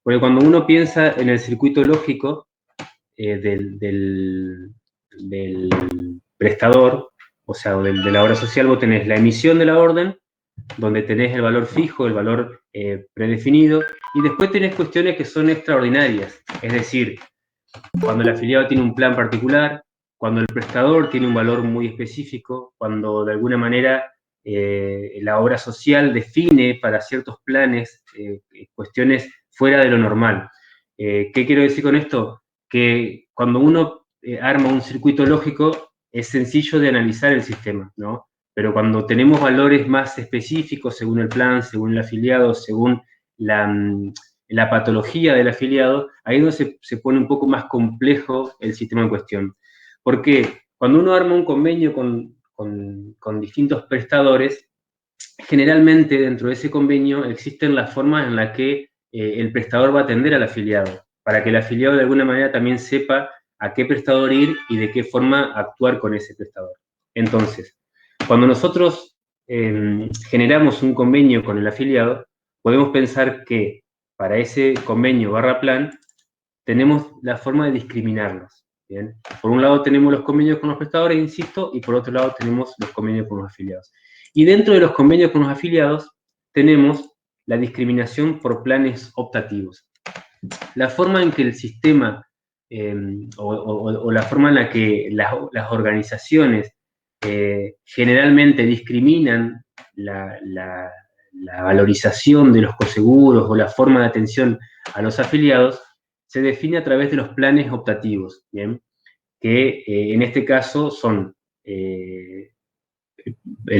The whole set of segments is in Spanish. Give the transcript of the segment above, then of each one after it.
Porque cuando uno piensa en el circuito lógico del prestador, o sea, de la obra social, vos tenés la emisión de la orden, donde tenés el valor fijo, el valor predefinido, y después tenés cuestiones que son extraordinarias, es decir, cuando el afiliado tiene un plan particular, cuando el prestador tiene un valor muy específico, cuando de alguna manera la obra social define para ciertos planes cuestiones fuera de lo normal. ¿Qué quiero decir con esto? Que cuando uno arma un circuito lógico, es sencillo de analizar el sistema, ¿no? Pero cuando tenemos valores más específicos, según el plan, según el afiliado, según la patología del afiliado, ahí es donde se pone un poco más complejo el sistema en cuestión. Porque cuando uno arma un convenio con distintos prestadores, generalmente dentro de ese convenio existen las formas en las que el prestador va a atender al afiliado, para que el afiliado de alguna manera también sepa a qué prestador ir y de qué forma actuar con ese prestador. Entonces, cuando nosotros generamos un convenio con el afiliado, podemos pensar que para ese convenio barra plan tenemos la forma de discriminarlos. ¿Bien? Por un lado tenemos los convenios con los prestadores, insisto, y por otro lado tenemos los convenios con los afiliados. Y dentro de los convenios con los afiliados tenemos la discriminación por planes optativos. La forma en que el sistema o la forma en la que las organizaciones generalmente discriminan la valorización de los coseguros o la forma de atención a los afiliados se define a través de los planes optativos, ¿bien? Que en este caso son el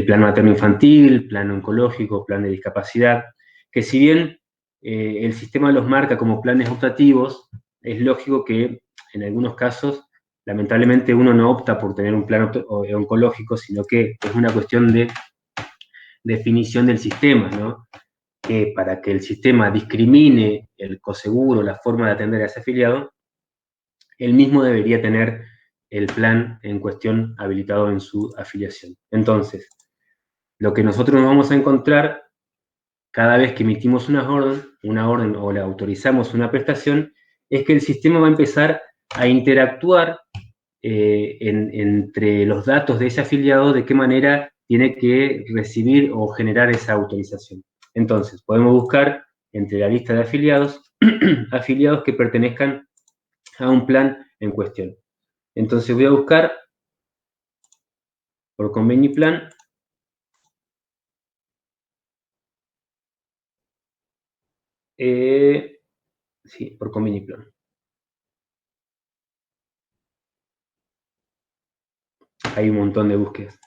plan materno-infantil, plan oncológico, plan de discapacidad, que si bien el sistema los marca como planes optativos, es lógico que en algunos casos, lamentablemente, uno no opta por tener un plan oncológico, sino que es una cuestión de definición del sistema, ¿no? Que para que el sistema discrimine el coseguro, la forma de atender a ese afiliado, él mismo debería tener el plan en cuestión habilitado en su afiliación. Entonces, lo que nosotros nos vamos a encontrar cada vez que emitimos una orden o le autorizamos una prestación, es que el sistema va a empezar a interactuar entre los datos de ese afiliado, de qué manera tiene que recibir o generar esa autorización. Entonces, podemos buscar entre la lista de afiliados, afiliados que pertenezcan a un plan en cuestión. Entonces voy a buscar por convenio y plan. Sí, por convenio y plan. Hay un montón de búsquedas.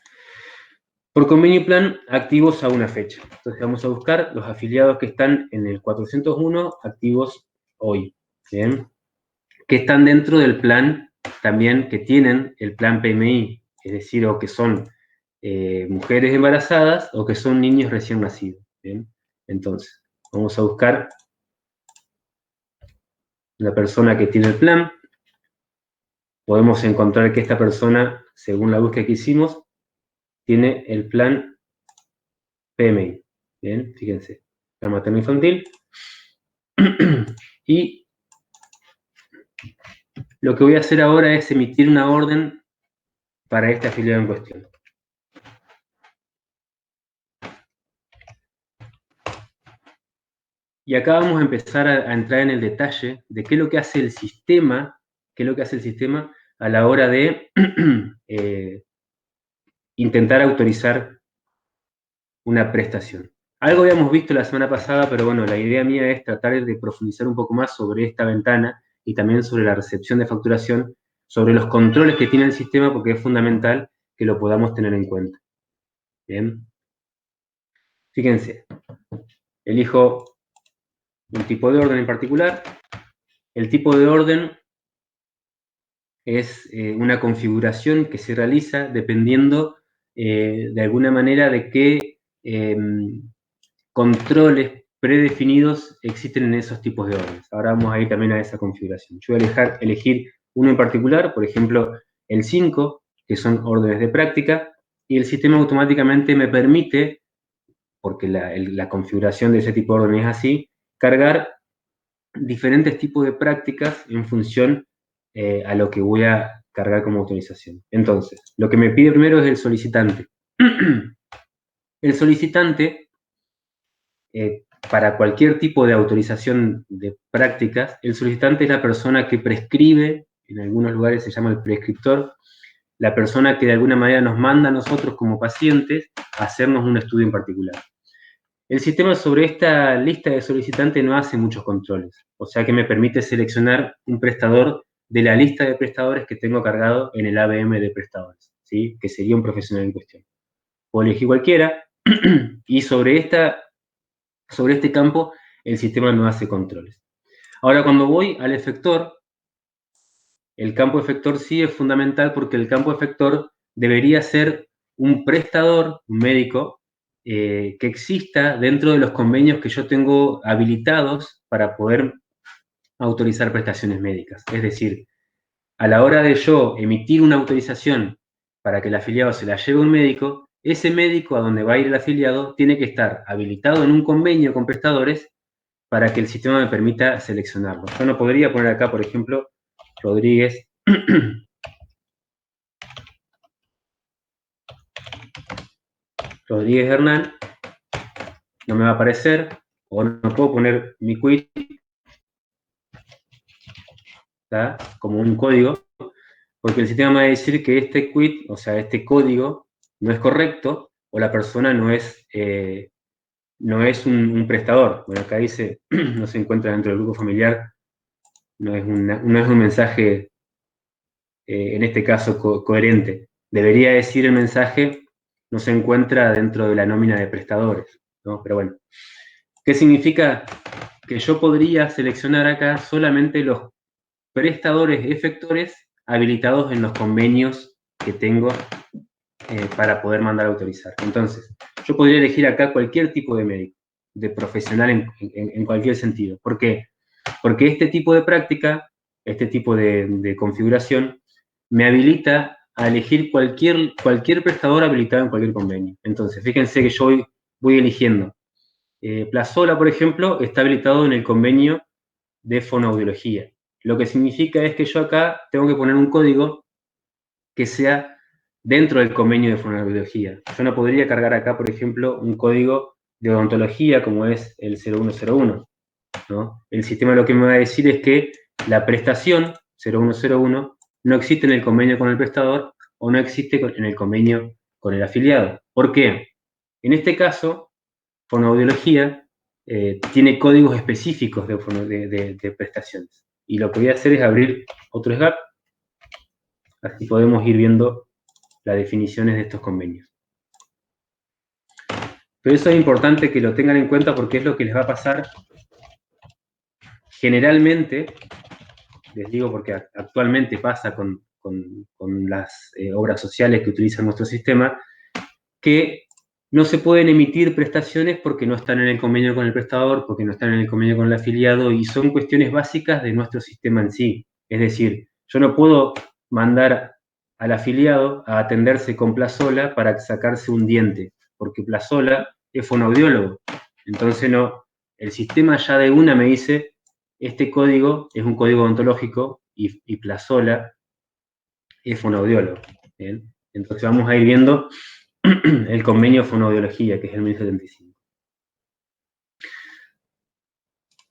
Por convenio y plan, activos a una fecha. Entonces vamos a buscar los afiliados que están en el 401, activos hoy. ¿Bien? Que están dentro del plan también, que tienen el plan PMI, es decir, o que son mujeres embarazadas o que son niños recién nacidos. ¿Bien? Entonces, vamos a buscar la persona que tiene el plan. Podemos encontrar que esta persona, según la búsqueda que hicimos, tiene el plan PMI. Bien, fíjense, plan materno infantil. Y lo que voy a hacer ahora es emitir una orden para este afiliado en cuestión. Y acá vamos a empezar a entrar en el detalle de qué es lo que hace el sistema, a la hora de intentar autorizar una prestación. Algo habíamos visto la semana pasada, pero bueno, la idea mía es tratar de profundizar un poco más sobre esta ventana y también sobre la recepción de facturación, sobre los controles que tiene el sistema, porque es fundamental que lo podamos tener en cuenta. Bien. Fíjense, elijo un tipo de orden en particular. El tipo de orden es una configuración que se realiza dependiendo de alguna manera de qué controles predefinidos existen en esos tipos de órdenes. Ahora vamos a ir también a esa configuración. Yo voy a elegir uno en particular, por ejemplo, el 5, que son órdenes de práctica, y el sistema automáticamente me permite, porque la configuración de ese tipo de orden es así, cargar diferentes tipos de prácticas en función a lo que voy a cargar como autorización. Entonces, lo que me pide primero es el solicitante. El solicitante, para cualquier tipo de autorización de prácticas, el solicitante es la persona que prescribe, en algunos lugares se llama el prescriptor, la persona que de alguna manera nos manda a nosotros como pacientes a hacernos un estudio en particular. El sistema sobre esta lista de solicitantes no hace muchos controles, o sea que me permite seleccionar un prestador de la lista de prestadores que tengo cargado en el ABM de prestadores, ¿sí? Que sería un profesional en cuestión. Puedo elegir cualquiera y sobre este campo el sistema no hace controles. Ahora, cuando voy al efector, el campo efector sí es fundamental porque el campo efector debería ser un prestador, un médico, que exista dentro de los convenios que yo tengo habilitados para poder autorizar prestaciones médicas. Es decir, a la hora de yo emitir una autorización para que el afiliado se la lleve a un médico, ese médico a donde va a ir el afiliado tiene que estar habilitado en un convenio con prestadores para que el sistema me permita seleccionarlo. Yo no podría poner acá, por ejemplo, Rodríguez Rodríguez Hernán, no me va a aparecer, o no puedo poner mi quit, ¿tá? Como un código, porque el sistema me va a decir que este quit, o sea, este código, no es correcto, o la persona no es un prestador. Bueno, acá dice, no se encuentra dentro del grupo familiar, no es un mensaje, en este caso, coherente. Debería decir el mensaje, no se encuentra dentro de la nómina de prestadores, ¿no? Pero bueno, ¿qué significa? Que yo podría seleccionar acá solamente los prestadores efectores habilitados en los convenios que tengo para poder mandar a autorizar. Entonces, yo podría elegir acá cualquier tipo de médico, de profesional en cualquier sentido. ¿Por qué? Porque este tipo de práctica, este tipo de configuración, me habilita a elegir cualquier prestador habilitado en cualquier convenio. Entonces, fíjense que yo voy eligiendo. Plazola, por ejemplo, está habilitado en el convenio de fonoaudiología. Lo que significa es que yo acá tengo que poner un código que sea dentro del convenio de fonoaudiología. Yo no podría cargar acá, por ejemplo, un código de odontología como es el 0101, ¿no? El sistema lo que me va a decir es que la prestación 0101 no existe en el convenio con el prestador o no existe en el convenio con el afiliado. ¿Por qué? En este caso, fonoaudiología tiene códigos específicos de prestaciones. Y lo que voy a hacer es abrir otro SGAP, así podemos ir viendo las definiciones de estos convenios. Pero eso es importante que lo tengan en cuenta porque es lo que les va a pasar generalmente, les digo porque actualmente pasa con las obras sociales que utilizan nuestro sistema, que no se pueden emitir prestaciones porque no están en el convenio con el prestador, porque no están en el convenio con el afiliado, y son cuestiones básicas de nuestro sistema en sí. Es decir, yo no puedo mandar al afiliado a atenderse con Plazola para sacarse un diente, porque Plazola es fonoaudiólogo. Entonces el sistema ya de una me dice, este código es un código odontológico y Plazola es fonoaudiólogo. ¿Bien? Entonces vamos a ir viendo el convenio fonoaudiología, que es el 1075.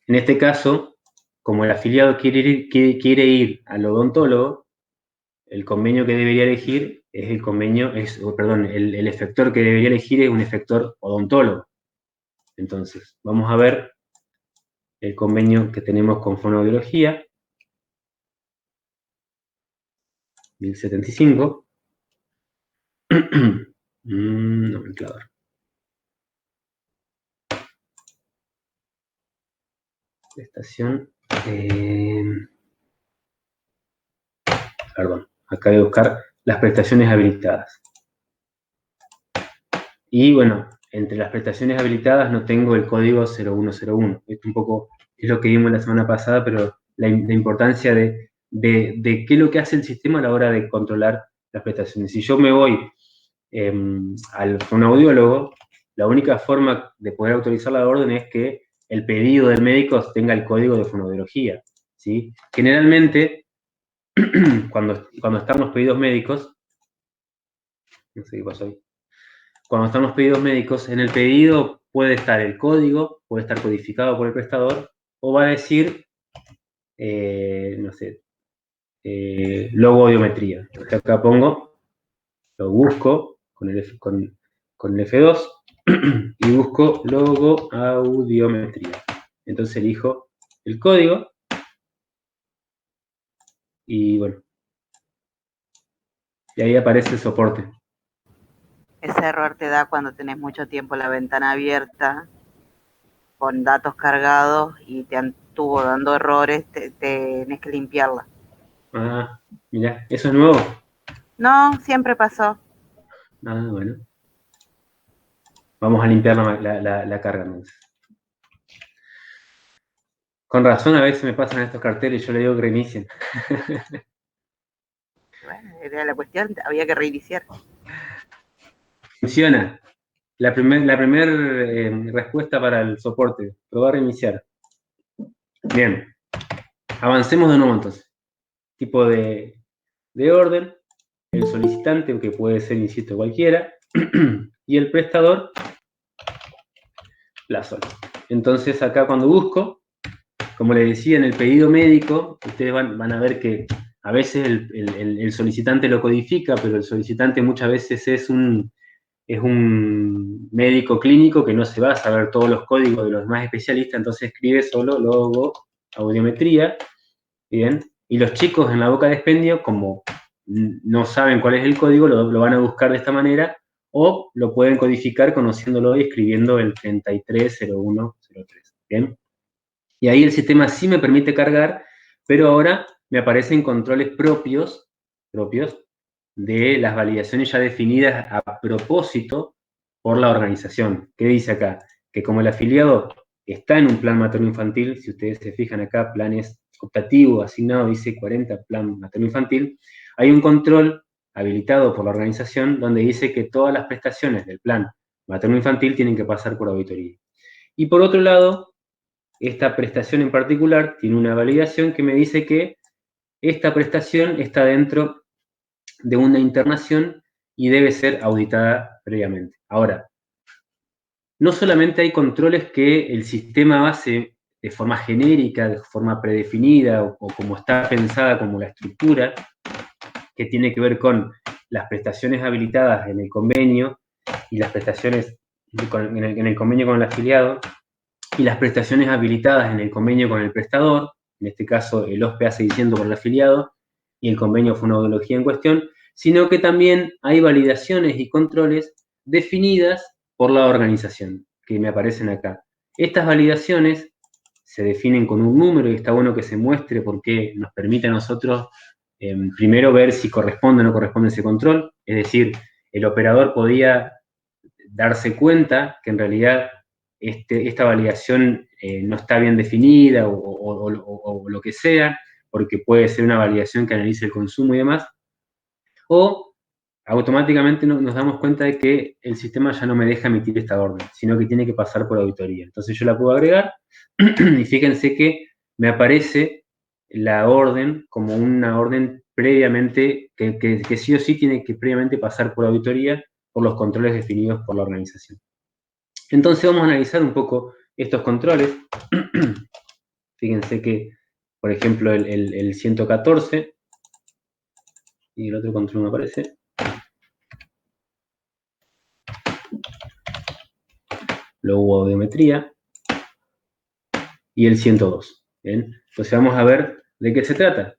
En este caso, como el afiliado quiere ir al odontólogo, el convenio que debería elegir es el efector que debería elegir es un efector odontólogo. Entonces, vamos a ver el convenio que tenemos con fonoaudiología, 1075. Nomenclador. Estación. Perdón, acá voy a buscar las prestaciones habilitadas. Y bueno, entre las prestaciones habilitadas no tengo el código 0101. Esto un poco es lo que vimos la semana pasada, pero la importancia de qué es lo que hace el sistema a la hora de controlar las prestaciones. Si yo me voy al fonoaudiólogo, la única forma de poder autorizar la orden es que el pedido del médico tenga el código de fonoaudiología, ¿sí? Generalmente, cuando están los pedidos médicos, no sé qué pasó ahí. Cuando están los pedidos médicos, en el pedido puede estar el código, puede estar codificado por el prestador, o va a decir, no sé, logo audiometría. Entonces acá pongo, lo busco con el F2 y busco logo audiometría. Entonces elijo el código y bueno, y ahí aparece el soporte. Ese error te da cuando tenés mucho tiempo la ventana abierta con datos cargados y te estuvo dando errores, tenés que limpiarla. Ah, mira, eso es nuevo. No, siempre pasó. Ah, bueno. Vamos a limpiar la carga entonces. Con razón a veces me pasan estos carteles y yo le digo que reinicien. Bueno, era la cuestión, había que reiniciar. Funciona. La primera respuesta para el soporte. Probar reiniciar. Bien. Avancemos de nuevo entonces. Tipo de orden. El solicitante, que puede ser, insisto, cualquiera. Y el prestador, la sola. Entonces acá cuando busco, como les decía, en el pedido médico, ustedes van a ver que a veces el solicitante lo codifica, pero el solicitante muchas veces es un médico clínico que no se va a saber todos los códigos de los más especialistas, entonces escribe solo logo audiometría, ¿bien? Y los chicos en la boca de expendio, como no saben cuál es el código, lo van a buscar de esta manera, o lo pueden codificar conociéndolo y escribiendo el 330103, ¿bien? Y ahí el sistema sí me permite cargar, pero ahora me aparecen controles propios de las validaciones ya definidas a propósito por la organización. ¿Qué dice acá? Que como el afiliado está en un plan materno-infantil, si ustedes se fijan acá, planes optativo, asignado, dice 40, plan materno-infantil, hay un control habilitado por la organización donde dice que todas las prestaciones del plan materno-infantil tienen que pasar por auditoría. Y por otro lado, esta prestación en particular tiene una validación que me dice que esta prestación está dentro de una internación y debe ser auditada previamente. Ahora, no solamente hay controles que el sistema hace de forma genérica, de forma predefinida o como está pensada como la estructura, que tiene que ver con las prestaciones habilitadas en el convenio y las prestaciones en el convenio con el afiliado y las prestaciones habilitadas en el convenio con el prestador, en este caso el OSPE hace diciendo por el afiliado y el convenio fonoaudiología en cuestión, sino que también hay validaciones y controles definidas por la organización, que me aparecen acá. Estas validaciones se definen con un número y está bueno que se muestre porque nos permite a nosotros primero ver si corresponde o no corresponde ese control, es decir, el operador podía darse cuenta que en realidad esta validación no está bien definida o lo que sea, porque puede ser una validación que analice el consumo y demás, o automáticamente nos damos cuenta de que el sistema ya no me deja emitir esta orden, sino que tiene que pasar por auditoría. Entonces yo la puedo agregar y fíjense que me aparece la orden como una orden previamente, que sí o sí tiene que previamente pasar por auditoría por los controles definidos por la organización. Entonces vamos a analizar un poco estos controles. Fíjense que, por ejemplo, el 114, y el otro control me aparece, logo audiometría, y el 102. ¿Bien? Entonces vamos a ver de qué se trata.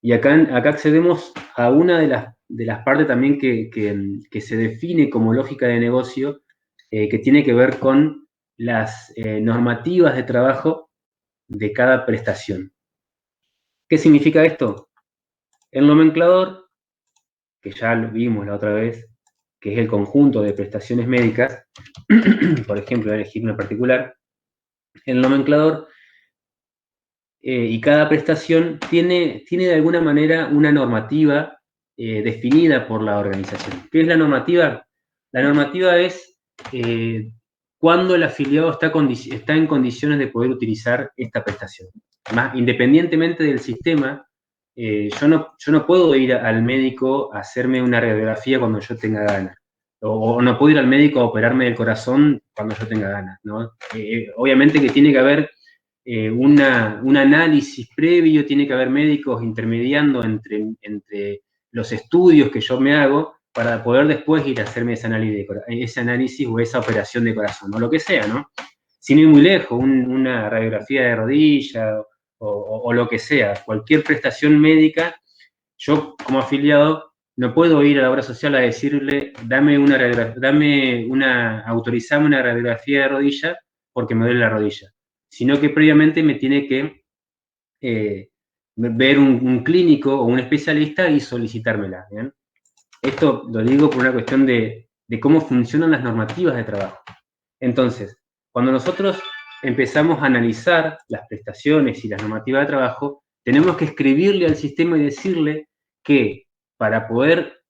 Y acá accedemos a una de las partes también que se define como lógica de negocio, que tiene que ver con las normativas de trabajo de cada prestación. ¿Qué significa esto? El nomenclador, que ya lo vimos la otra vez, que es el conjunto de prestaciones médicas, por ejemplo, voy a elegir una particular, el nomenclador y cada prestación tiene de alguna manera una normativa definida por la organización. ¿Qué es la normativa? La normativa es cuando el afiliado está en condiciones de poder utilizar esta prestación. Más, independientemente del sistema, yo no puedo ir al médico a hacerme una radiografía cuando yo tenga ganas. O no puedo ir al médico a operarme del corazón cuando yo tenga ganas, ¿no? Obviamente que tiene que haber un análisis previo, tiene que haber médicos intermediando entre los estudios que yo me hago para poder después ir a hacerme ese análisis o esa operación de corazón, o lo que sea, ¿no? Sin ir muy lejos, una radiografía de rodilla o lo que sea, cualquier prestación médica, yo como afiliado no puedo ir a la obra social a decirle, autorizame una radiografía de rodilla porque me duele la rodilla, sino que previamente me tiene que ver un clínico o un especialista y solicitármela, ¿bien? Esto lo digo por una cuestión de cómo funcionan las normativas de trabajo. Entonces, cuando nosotros empezamos a analizar las prestaciones y las normativas de trabajo, tenemos que escribirle al sistema y decirle que para poder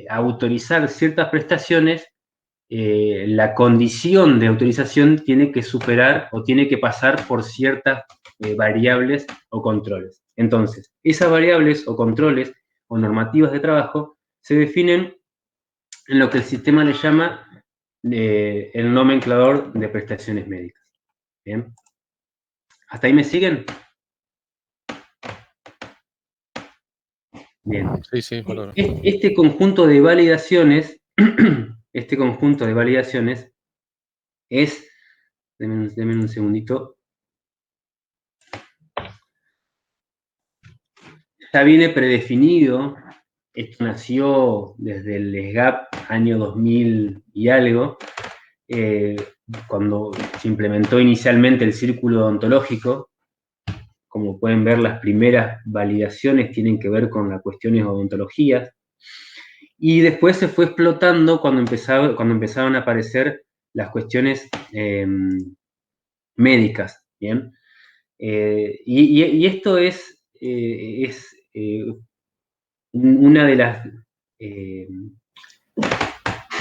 autorizar ciertas prestaciones, la condición de autorización tiene que superar o tiene que pasar por ciertas variables o controles. Entonces, esas variables o controles o normativas de trabajo se definen en lo que el sistema le llama el nomenclador de prestaciones médicas. ¿Bien? ¿Hasta ahí me siguen? Bien. Sí, sí, valoro. Este conjunto de validaciones, es, denme un segundito, ya viene predefinido. Esto nació desde el SGAP año 2000 y algo, cuando se implementó inicialmente el círculo odontológico. Como pueden ver, las primeras validaciones tienen que ver con las cuestiones odontologías. Y después se fue explotando cuando empezaron a aparecer las cuestiones médicas, ¿bien? Y esto es una de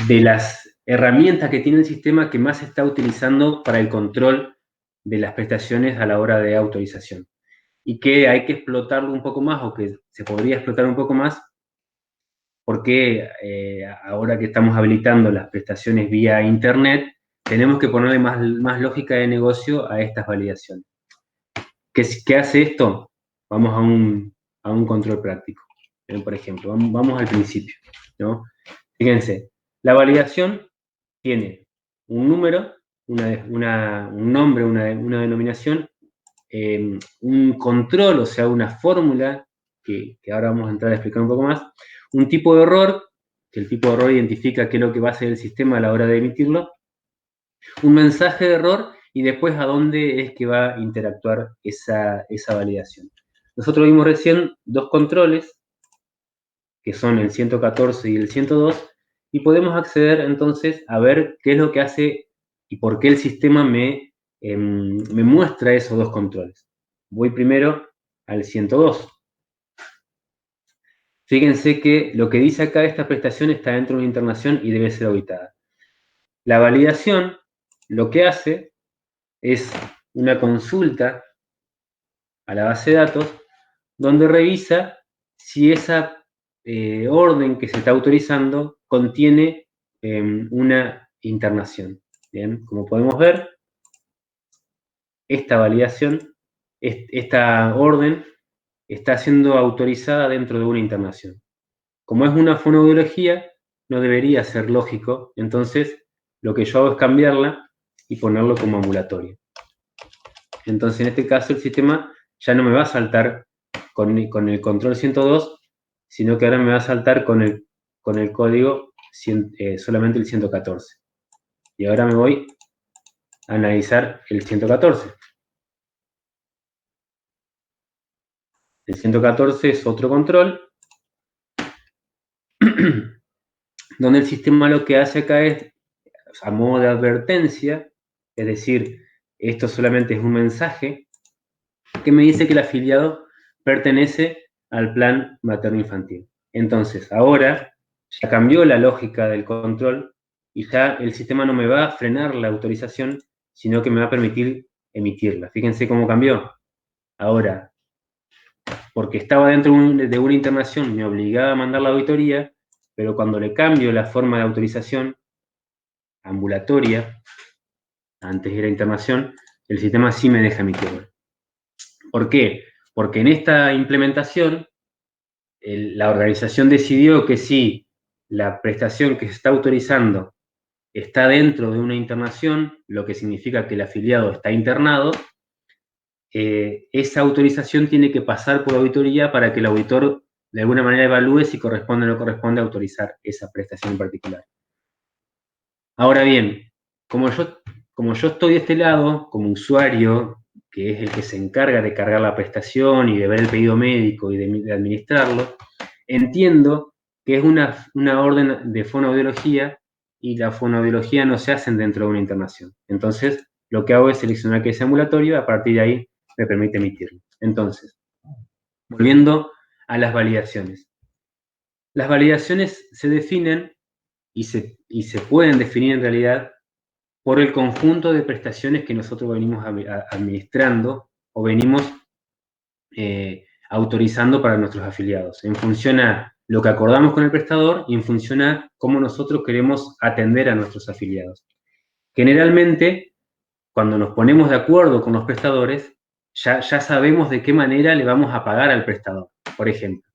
las herramientas que tiene el sistema que más se está utilizando para el control de las prestaciones a la hora de autorización. Y que hay que explotarlo un poco más, o que se podría explotar un poco más, porque ahora que estamos habilitando las prestaciones vía Internet, tenemos que ponerle más lógica de negocio a estas validaciones. ¿Qué hace esto? Vamos a un control práctico. Por ejemplo, vamos al principio, ¿no? Fíjense, la validación tiene un número, un nombre, una denominación, un control, o sea, una fórmula, que ahora vamos a entrar a explicar un poco más, un tipo de error, que el tipo de error identifica qué es lo que va a hacer el sistema a la hora de emitirlo, un mensaje de error, y después a dónde es que va a interactuar esa validación. Nosotros vimos recién dos controles, que son el 114 y el 102, y podemos acceder entonces a ver qué es lo que hace y por qué el sistema me muestra esos dos controles. Voy primero al 102. Fíjense que lo que dice acá, esta prestación está dentro de una internación y debe ser auditada. La validación lo que hace es una consulta a la base de datos donde revisa si esa orden que se está autorizando contiene una internación. Bien, como podemos ver, esta validación, esta orden, está siendo autorizada dentro de una internación. Como es una fonoaudiología, no debería ser lógico, entonces lo que yo hago es cambiarla y ponerlo como ambulatorio. Entonces, en este caso, el sistema ya no me va a saltar con el control 102, sino que ahora me va a saltar con el código solamente el 114. Y ahora me voy a analizar el 114. El 114 es otro control, donde el sistema lo que hace acá es, a modo de advertencia, es decir, esto solamente es un mensaje que me dice que el afiliado pertenece al plan materno-infantil. Entonces, ahora ya cambió la lógica del control, y ya el sistema no me va a frenar la autorización, sino que me va a permitir emitirla. Fíjense cómo cambió. Ahora, porque estaba dentro de una internación, me obligaba a mandar la auditoría, pero cuando le cambio la forma de autorización ambulatoria, antes era internación, el sistema sí me deja emitirla. ¿Por qué? Porque en esta implementación, la organización decidió que si la prestación que se está autorizando está dentro de una internación, lo que significa que el afiliado está internado, esa autorización tiene que pasar por auditoría para que el auditor de alguna manera evalúe si corresponde o no corresponde autorizar esa prestación en particular. Ahora bien, como yo estoy de este lado, como usuario, que es el que se encarga de cargar la prestación y de ver el pedido médico y de administrarlo, entiendo que es una orden de fonoaudiología y la fonoaudiología no se hacen dentro de una internación. Entonces, lo que hago es seleccionar que es ambulatorio, a partir de ahí me permite emitirlo. Entonces, volviendo a las validaciones. Las validaciones se definen y se pueden definir en realidad por el conjunto de prestaciones que nosotros venimos administrando o venimos autorizando para nuestros afiliados, en función a lo que acordamos con el prestador y en función a cómo nosotros queremos atender a nuestros afiliados. Generalmente, cuando nos ponemos de acuerdo con los prestadores, ya sabemos de qué manera le vamos a pagar al prestador. Por ejemplo,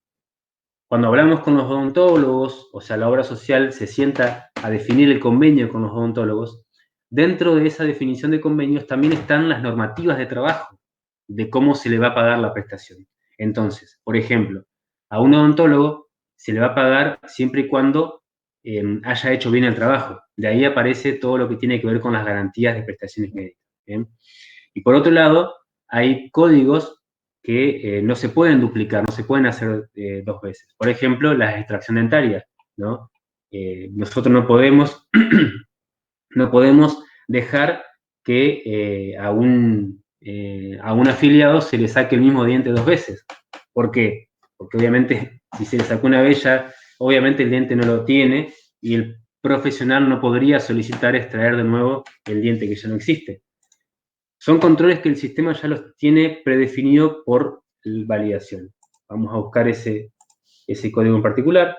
cuando hablamos con los odontólogos, o sea, la obra social se sienta a definir el convenio con los odontólogos, dentro de esa definición de convenios también están las normativas de trabajo, de cómo se le va a pagar la prestación. Entonces, por ejemplo, a un odontólogo se le va a pagar siempre y cuando haya hecho bien el trabajo. De ahí aparece todo lo que tiene que ver con las garantías de prestaciones médicas. ¿Bien? Y por otro lado, hay códigos que no se pueden duplicar, no se pueden hacer dos veces. Por ejemplo, la extracción dentaria, ¿no? Nosotros no podemos, no podemos dejar que a un afiliado se le saque el mismo diente dos veces. ¿Por qué? Porque obviamente si se le sacó una vez ya, obviamente el diente no lo tiene y el profesional no podría solicitar extraer de nuevo el diente que ya no existe. Son controles que el sistema ya los tiene predefinido por validación. Vamos a buscar ese código en particular.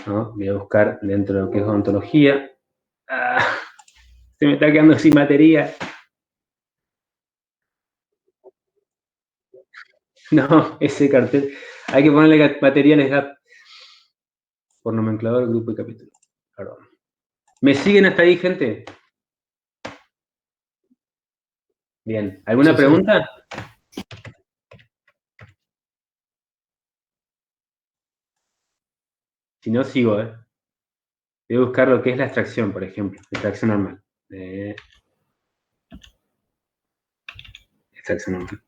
¿No? Voy a buscar dentro de lo que es odontología. Se me está quedando sin batería. No, ese cartel. Hay que ponerle materiales GAP. Por nomenclador, grupo y capítulo. Perdón. ¿Me siguen hasta ahí, gente? Bien. ¿Alguna pregunta? Sí. Si no, sigo, ¿eh? Voy a buscar lo que es la extracción, por ejemplo. Extracción normal. Extracción normal.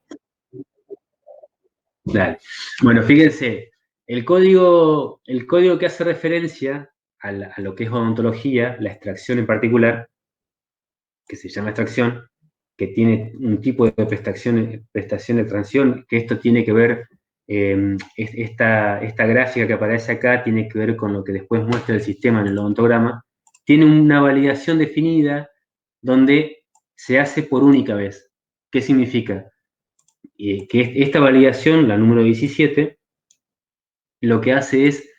Dale. Bueno, fíjense, el código que hace referencia a lo que es odontología, la extracción en particular, que se llama extracción, que tiene un tipo de prestación de transición, que esto tiene que ver, esta gráfica que aparece acá tiene que ver con lo que después muestra el sistema en el odontograma, tiene una validación definida donde se hace por única vez. ¿Qué significa? Que esta validación, la número 17, lo que hace es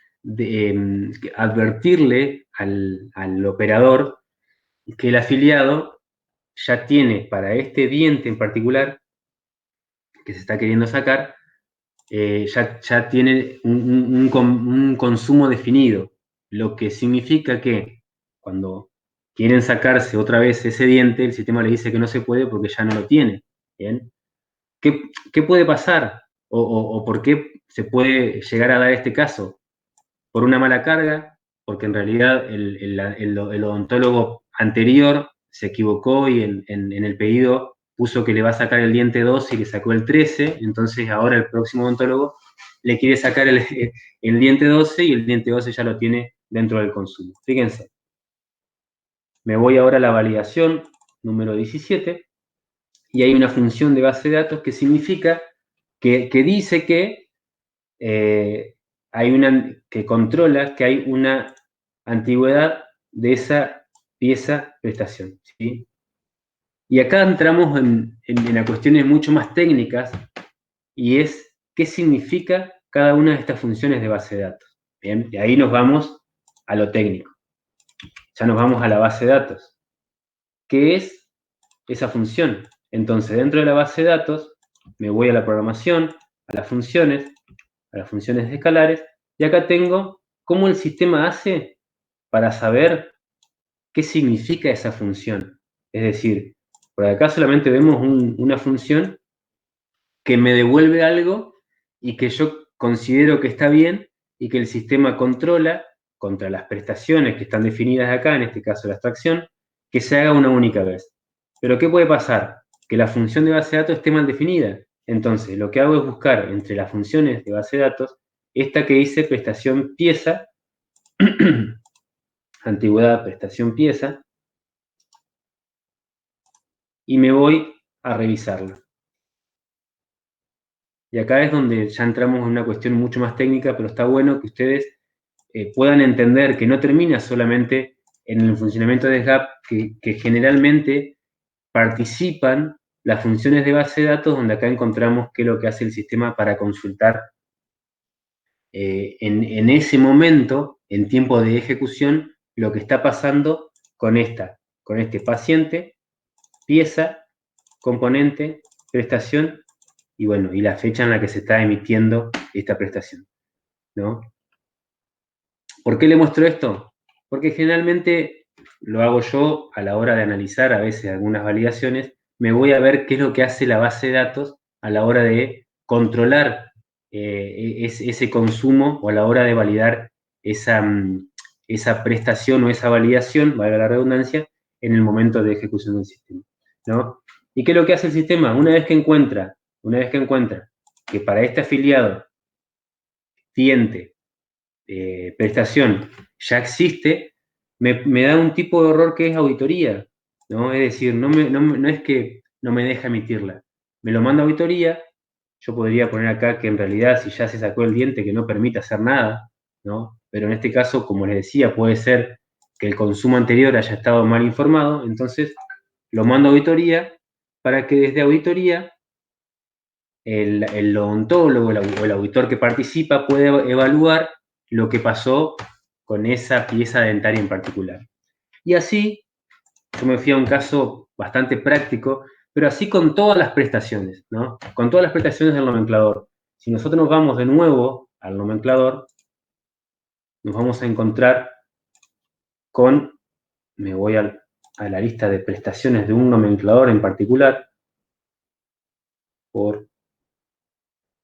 advertirle al operador que el afiliado ya tiene para este diente en particular que se está queriendo sacar, ya tiene un consumo definido, lo que significa que cuando quieren sacarse otra vez ese diente, el sistema le dice que no se puede porque ya no lo tiene. ¿Bien? ¿Qué puede pasar? ¿O por qué se puede llegar a dar este caso? Por una mala carga, porque en realidad el odontólogo anterior se equivocó y en el pedido puso que le va a sacar el diente 2 y le sacó el 13, entonces ahora el próximo odontólogo le quiere sacar el diente 12 y el diente 12 ya lo tiene dentro del consumo. Fíjense. Me voy ahora a la validación número 17 y hay una función de base de datos que significa que dice que que controla que hay una antigüedad de esa pieza prestación, ¿sí? Y acá entramos en cuestiones mucho más técnicas, y es qué significa cada una de estas funciones de base de datos. Bien, y ahí nos vamos a lo técnico. Ya nos vamos a la base de datos. ¿Qué es esa función? Entonces, dentro de la base de datos, me voy a la programación, a las funciones escalares, y acá tengo cómo el sistema hace para saber qué significa esa función. Es decir, por acá solamente vemos una función que me devuelve algo y que yo considero que está bien y que el sistema controla contra las prestaciones que están definidas acá, en este caso la abstracción, que se haga una única vez. Pero ¿qué puede pasar? Que la función de base de datos esté mal definida. Entonces, lo que hago es buscar entre las funciones de base de datos esta que dice prestación pieza, antigüedad prestación pieza, y me voy a revisarla. Y acá es donde ya entramos en una cuestión mucho más técnica, pero está bueno que ustedes puedan entender que no termina solamente en el funcionamiento de SGAP, que generalmente participan las funciones de base de datos, donde acá encontramos qué es lo que hace el sistema para consultar en ese momento, en tiempo de ejecución, lo que está pasando con este paciente, pieza, componente, prestación, y bueno, y la fecha en la que se está emitiendo esta prestación, ¿no? ¿Por qué le muestro esto? Porque generalmente lo hago yo a la hora de analizar a veces algunas validaciones, me voy a ver qué es lo que hace la base de datos a la hora de controlar ese consumo o a la hora de validar esa prestación o esa validación, valga la redundancia, en el momento de ejecución del sistema, ¿no? ¿Y qué es lo que hace el sistema? Una vez que encuentra que para este afiliado cliente prestación ya existe, me da un tipo de error que es auditoría, ¿no? Es decir, no es que no me deja emitirla, me lo manda a auditoría. Yo podría poner acá que en realidad si ya se sacó el diente que no permite hacer nada, ¿no? Pero en este caso, como les decía, puede ser que el consumo anterior haya estado mal informado, entonces lo mando a auditoría para que desde auditoría el odontólogo o el auditor que participa puede evaluar lo que pasó con esa pieza dentaria en particular. Y así, yo me fui a un caso bastante práctico, pero así con todas las prestaciones, ¿no? Con todas las prestaciones del nomenclador. Si nosotros nos vamos de nuevo al nomenclador, nos vamos a encontrar con, me voy a la lista de prestaciones de un nomenclador en particular, por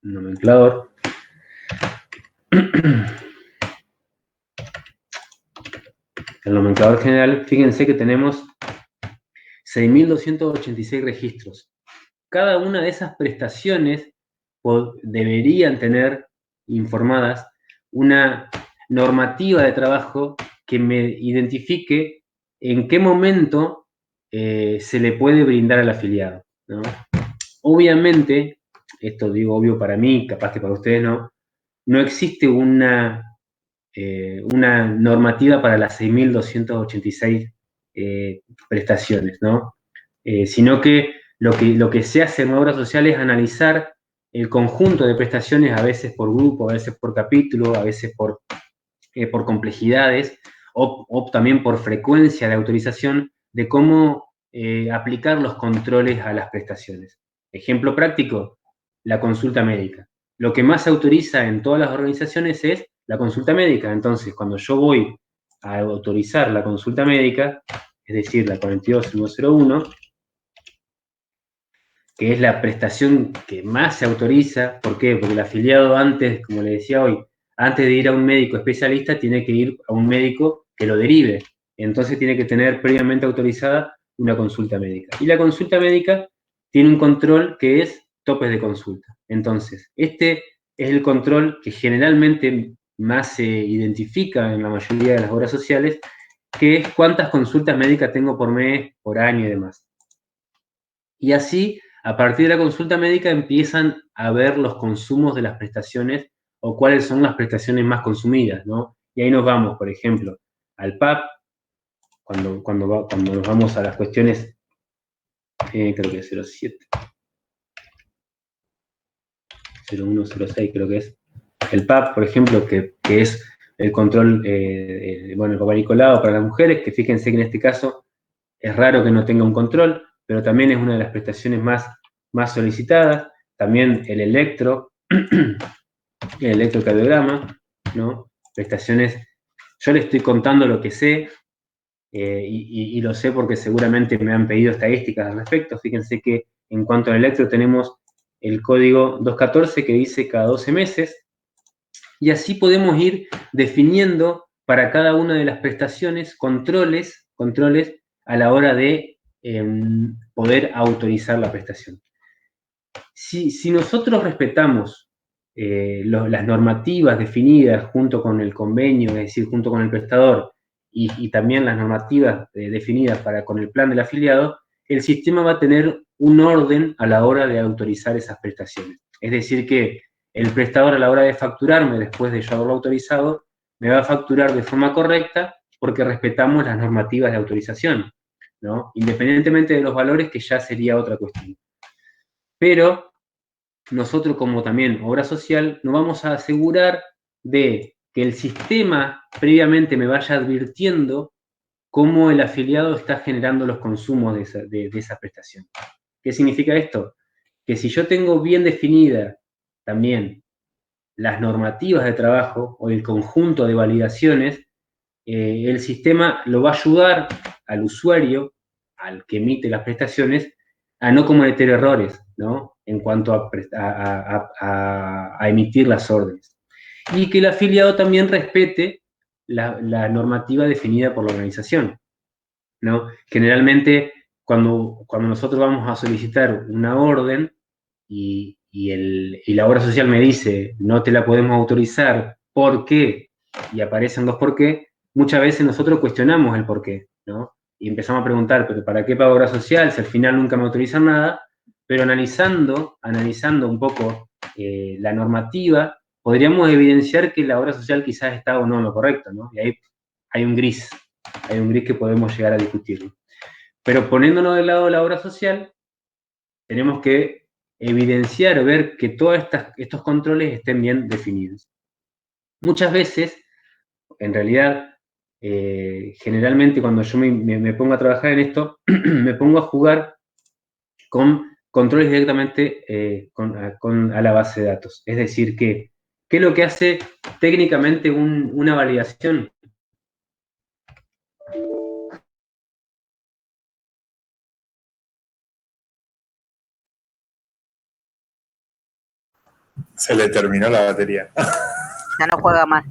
nomenclador. El nomenclador general, fíjense que tenemos 6.286 registros. Cada una de esas prestaciones deberían tener informadas una normativa de trabajo que me identifique en qué momento se le puede brindar al afiliado, ¿no? Obviamente, esto digo obvio para mí, capaz que para ustedes no existe una normativa para las 6.286 prestaciones, ¿no? Sino que lo que se hace en obra social es analizar el conjunto de prestaciones, a veces por grupo, a veces por capítulo, a veces por complejidades, o también por frecuencia de autorización, de cómo aplicar los controles a las prestaciones. Ejemplo práctico, la consulta médica. Lo que más se autoriza en todas las organizaciones es la consulta médica. Entonces, cuando yo voy a autorizar la consulta médica, es decir, la 42101, que es la prestación que más se autoriza. ¿Por qué? Porque el afiliado antes, como le decía hoy, antes de ir a un médico especialista, tiene que ir a un médico que lo derive. Entonces tiene que tener previamente autorizada una consulta médica. Y la consulta médica tiene un control que es topes de consulta. Entonces, este es el control que generalmente más se identifica en la mayoría de las obras sociales, que es cuántas consultas médicas tengo por mes, por año y demás. Y así, a partir de la consulta médica, empiezan a ver los consumos de las prestaciones o cuáles son las prestaciones más consumidas, ¿no? Y ahí nos vamos, por ejemplo, al PAP, cuando nos vamos a las cuestiones, creo que es 07, 0106 creo que es, el PAP, por ejemplo, que es el control, bueno, el papá para las mujeres, que fíjense que en este caso es raro que no tenga un control, pero también es una de las prestaciones más solicitadas. También el el electrocardiograma, ¿no? Prestaciones, yo le estoy contando lo que sé, y lo sé porque seguramente me han pedido estadísticas al respecto. Fíjense que en cuanto al electro tenemos el código 214 que dice cada 12 meses, y así podemos ir definiendo para cada una de las prestaciones controles a la hora de poder autorizar la prestación. Si nosotros respetamos las normativas definidas junto con el convenio, es decir, junto con el prestador, y también las normativas definidas con el plan del afiliado, el sistema va a tener un orden a la hora de autorizar esas prestaciones. Es decir, que el prestador a la hora de facturarme, después de yo haberlo autorizado, me va a facturar de forma correcta porque respetamos las normativas de autorización, ¿no? Independientemente de los valores, que ya sería otra cuestión. Pero nosotros, como también obra social, nos vamos a asegurar de que el sistema previamente me vaya advirtiendo cómo el afiliado está generando los consumos de esa prestación. ¿Qué significa esto? Que si yo tengo bien definida también las normativas de trabajo o el conjunto de validaciones, el sistema lo va a ayudar al usuario, al que emite las prestaciones, a no cometer errores, ¿no? En cuanto a emitir las órdenes. Y que el afiliado también respete la normativa definida por la organización, ¿no? Generalmente, cuando nosotros vamos a solicitar una orden y la obra social me dice no te la podemos autorizar, ¿por qué? Y aparecen dos por qué, muchas veces nosotros cuestionamos el por qué, ¿no? Y empezamos a preguntar, ¿pero para qué pago obra social si al final nunca me autorizan nada? Pero analizando un poco la normativa, podríamos evidenciar que la obra social quizás está o no en lo correcto, ¿no? Y ahí hay un gris que podemos llegar a discutir. Pero poniéndonos del lado de la obra social, tenemos que evidenciar o ver que todos estos controles estén bien definidos. Muchas veces, en realidad, generalmente cuando yo me pongo a trabajar en esto, me pongo a jugar con controles directamente a la base de datos. Es decir, ¿qué es lo que hace técnicamente una validación? Se le terminó la batería. Ya no juega más.